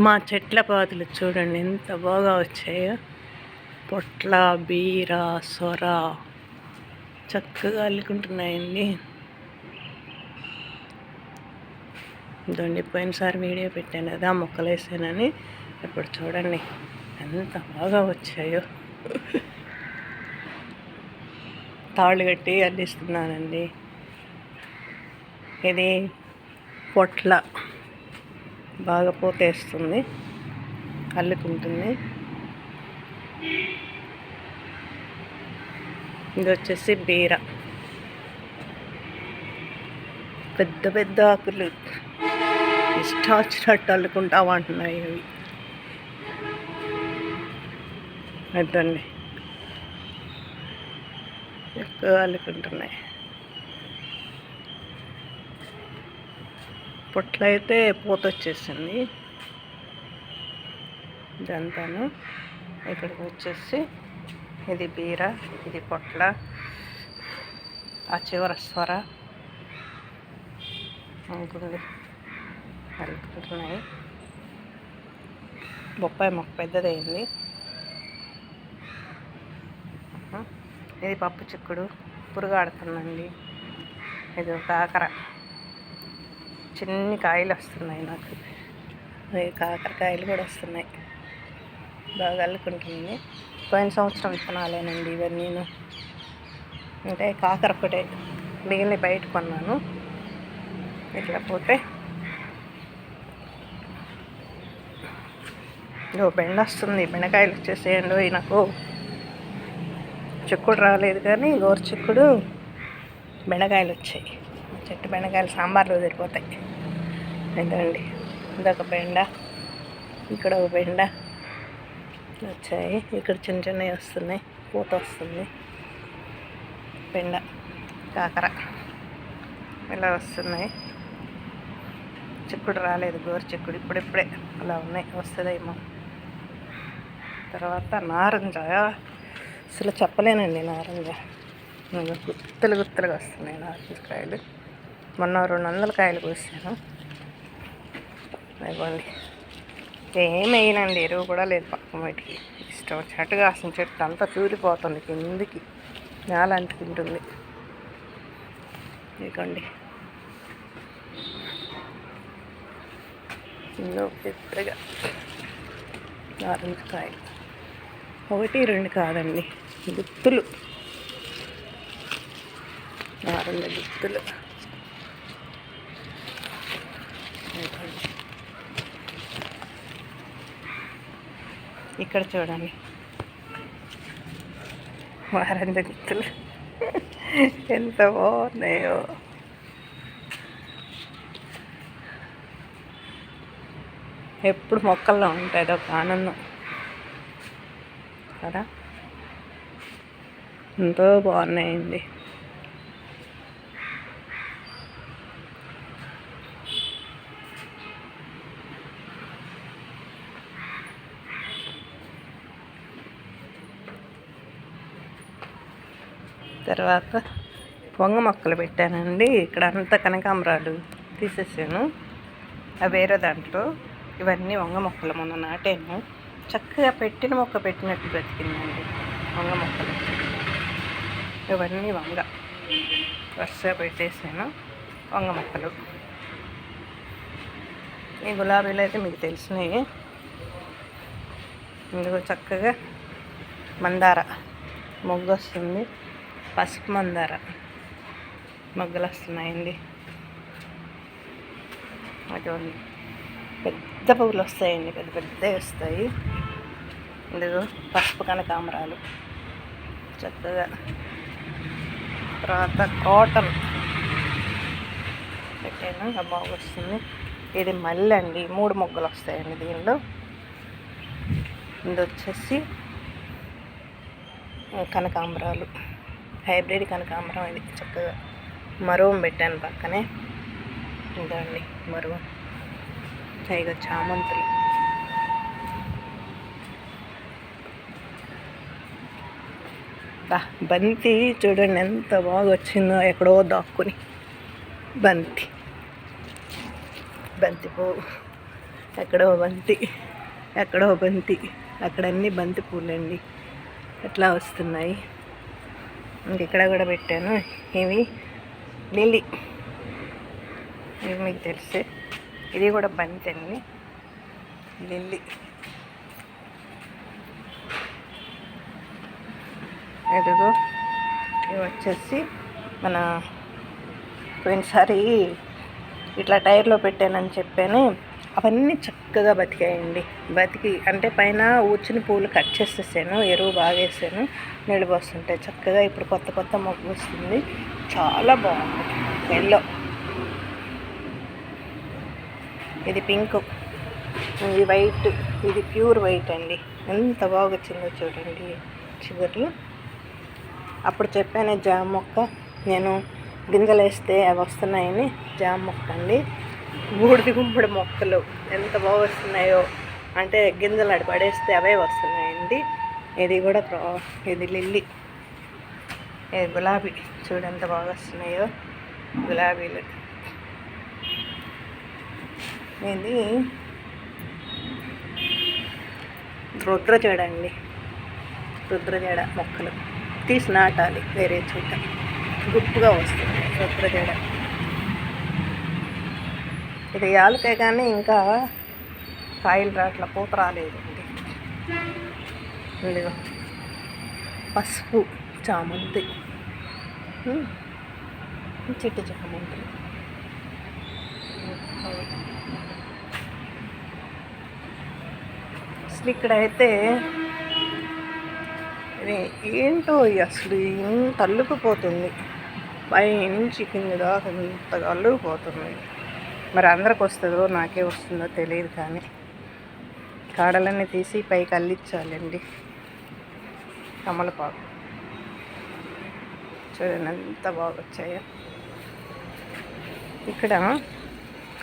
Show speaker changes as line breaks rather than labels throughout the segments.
మా చెట్ల పాతులు చూడండి ఎంత బాగా వచ్చాయో. పొట్ల, బీర, సొర చక్కగా అల్లుకుంటున్నాయండి. ఇదండి పోయినసారి వీడియో పెట్టాను కదా మొక్కలు వేసానని. ఇప్పుడు చూడండి ఎంత బాగా వచ్చాయో. తాళ్ళు కట్టి అల్లిస్తున్నానండి. ఇది పొట్ల బాగా పోతేస్తుంది, అల్లుకుంటుంది. ఇది వచ్చేసి బీర, పెద్ద పెద్ద ఆకులు ఇష్టం వచ్చినట్టు అల్లుకుంటామంటున్నాయి అవి. అదండి ఎక్కువ అల్లుకుంటున్నాయి. పొట్ల అయితే పూత వచ్చేసింది. ఇదంతాను ఇక్కడికి వచ్చేసి ఇది బీర, ఇది పొట్ల, ఆ చివర స్వర ఉంటుంది అల్లుకుంటున్నాయి. బొప్పాయి మొక్క పెద్దదైంది. ఇది పప్పు చిక్కుడు పురుగాడుతుందండి. ఇది ఒక కాకర, చిన్ని కాయలు వస్తున్నాయి నాకు. కాకరకాయలు కూడా వస్తున్నాయి. బాగా అల్లుకుంటుంది. పోయిన సంవత్సరం విత్తనాలేనండి ఇవన్నీ. అంటే కాకర ఒకటే, మిగిలిన బయట కొన్నాను. ఇట్లా పోతే బెండ వస్తుంది. బెండకాయలు వచ్చేసేయండి. నాకు చిక్కుడు రాలేదు కానీ గోరు చిక్కుడు, బెండకాయలు వచ్చాయి. చెట్టు బెండకాయలు సాంబార్లో సరిపోతాయి. ఇదండి ఇదొక బెండ, ఇక్కడ ఒక బెండ వచ్చాయి. ఇక్కడ చిన్న చిన్నవి వస్తున్నాయి, పూత వస్తుంది. బెండ, కాకర ఇలా వస్తున్నాయి. చిక్కుడు రాలేదు, గోరు చిక్కుడు ఇప్పుడిప్పుడే అలా ఉన్నాయి, వస్తుందేమో. తర్వాత నారింజ, అసలు చెప్పలేనండి. నారింజ గుత్తులు గుత్తులుగా వస్తున్నాయి నారింజకాయలు. మొన్న 200 కాయలు కోసాను. ఇవ్వండి, ఏం వేయనండి, ఎరువు కూడా లేదు పక్కన బయటికి. ఇష్టం చెట్టుగా కాసిన చెట్టు అంతా తూలిపోతుంది కిందికి, నేల అంటుకుంటుంది. ఇదిగోండి ఎన్నో పెద్దగా నారింజకాయలు, 1, 2 కాదండి, గుత్తులు, నారింజ గుత్తులు. ఇక్కడ చూడండి నారింజ గుత్తులు ఎంత బాగున్నాయో. ఎప్పుడు మొక్కల్లో ఉంటుంది ఒక ఆనందం కదా. ఎంతో బాగున్నాయండి. తర్వాత వంగ మొక్కలు పెట్టానండి. ఇక్కడ అంతా కనకాంబరాలు తీసేసాను, అవి వేరే దాంట్లో. ఇవన్నీ వంగ మొక్కలు మొన్న నాటాను. చక్కగా పెట్టిన మొక్క పెట్టినట్టు బ్రతికిందండి వంగ మొక్కలు. ఇవన్నీ వంగ వరుసగా పెట్టేసాను, వంగ మొక్కలు. ఈ గులాబీలు అయితే మీకు తెలిసినవి. ఇందులో చక్కగా మందార మొగ్గు వస్తుంది, పసుపు మందార మొగ్గలు వస్తున్నాయండి. అటువంటి పెద్ద పువ్వులు వస్తాయండి, పెద్ద పెద్దవి వస్తాయి. ఇందులో పసుపు కనకాంబరాలు చక్కగా. తర్వాత కాటన్ పెట్టాను, బాగా వస్తుంది. ఇది మల్లె అండి, 3 మొగ్గలు వస్తాయండి దీనిలో. ఇది వచ్చేసి కనకాంబరాలు, హైబ్రిడ్ కనకాంబరం. ఇది చక్కగా మరువం పెట్టాను పక్కనే. ఇదండి మరువం. ఇక చామంతులు, బంతి చూడండి ఎంత బాగా వచ్చిందో. ఎక్కడో దాక్కుని బంతి పువ్వు ఎక్కడో బంతి, ఎక్కడో బంతి, అక్కడ అన్నీ బంతి పూలండి ఎట్లా వస్తున్నాయి. ఇంకెక్కడ కూడా పెట్టాను. ఇవి లిల్లీ, ఇవి మీకు తెలిసే. ఇది కూడా బంతి అండి, లిల్లీ. ఇదిగో ఇవి వచ్చేసి మన పోయినసారి ఇట్లా టైర్లో పెట్టానని చెప్పాను, అవన్నీ చక్కగా బతికాయండి. బతికి అంటే పైన ఊచిన పూలు కట్ చేసేసాను, ఎరువు బాగా వేసాను, నీళ్ళు పోస్తుంటాయి చక్కగా. ఇప్పుడు కొత్త కొత్త మొగ్గు వస్తుంది, చాలా బాగుంది. ఎల్లో, ఇది పింక్, ఇది వైట్, ఇది ప్యూర్ వైట్ అండి. ఎంత బాగా వచ్చిందో చూడండి చిగుర్లు. అప్పుడు చెప్పాను జామ మొక్క నేను గింజలు వేస్తే అవి వస్తున్నాయని. జామ మొక్క అండి, బూడిది గుమ్మడి మొక్కలు ఎంత బాగా వస్తున్నాయో, అంటే గింజలు అడి పడేస్తే అవే వస్తున్నాయండి. ఇది కూడా ఇది లిల్లీ, ఇది గులాబీ, చూడు ఎంత బాగా వస్తున్నాయో గులాబీలు. ఇది రుద్రజడ అండి, రుద్రజడ మొక్కలు తీసి నాటాలి వేరే చోట, గుప్పుగా వస్తుంది రుద్రజడ. ఇది యాలకే కానీ ఇంకా కాయలు రాట్ల, పూత రాలేదండి. ఇదిగో పసుపు చామంతి, చిట్టి చామంతి. అసలు ఇక్కడైతే ఏంటో అసలు ఇంత అల్లుకుపోతుంది, పైనుంచి కింద దాకా ఇంతగా అల్లుకుపోతుంది. మరి అందరికి వస్తుందో నాకే వస్తుందో తెలియదు, కానీ కాడలన్నీ తీసి పైకి అల్లించాలండి. కమలపాకు చూడండి ఎంత బాగా వచ్చాయో. ఇక్కడ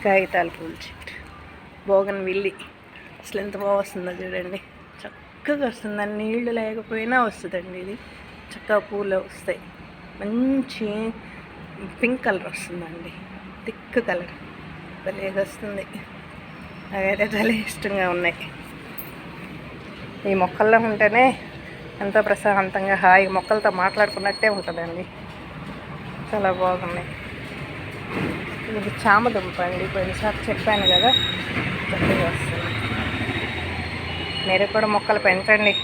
కాగితాల పూల చెట్టు, బోగన్ విల్లి, అసలు ఎంత బాగా వస్తుందో చూడండి, చక్కగా వస్తుంది. నీళ్ళు లేకపోయినా వస్తుందండి, ఇది చక్కగా పూలు వస్తాయి. మంచి పింక్ కలర్ వస్తుందండి, థిక్ కలర్, భలేగా వస్తుంది. అవైతే చాలా ఇష్టంగా ఉన్నాయి. ఈ మొక్కల్లో ఉంటేనే ఎంతో ప్రశాంతంగా హాయి, మొక్కలతో మాట్లాడుకున్నట్టే ఉంటుందండి, చాలా బాగున్నాయి. ఇది చామదుంప అండి, పోయినసారి చెప్పాను కదా, చక్కగా వస్తుంది. మీరు కూడా మొక్కలు పెంచండి.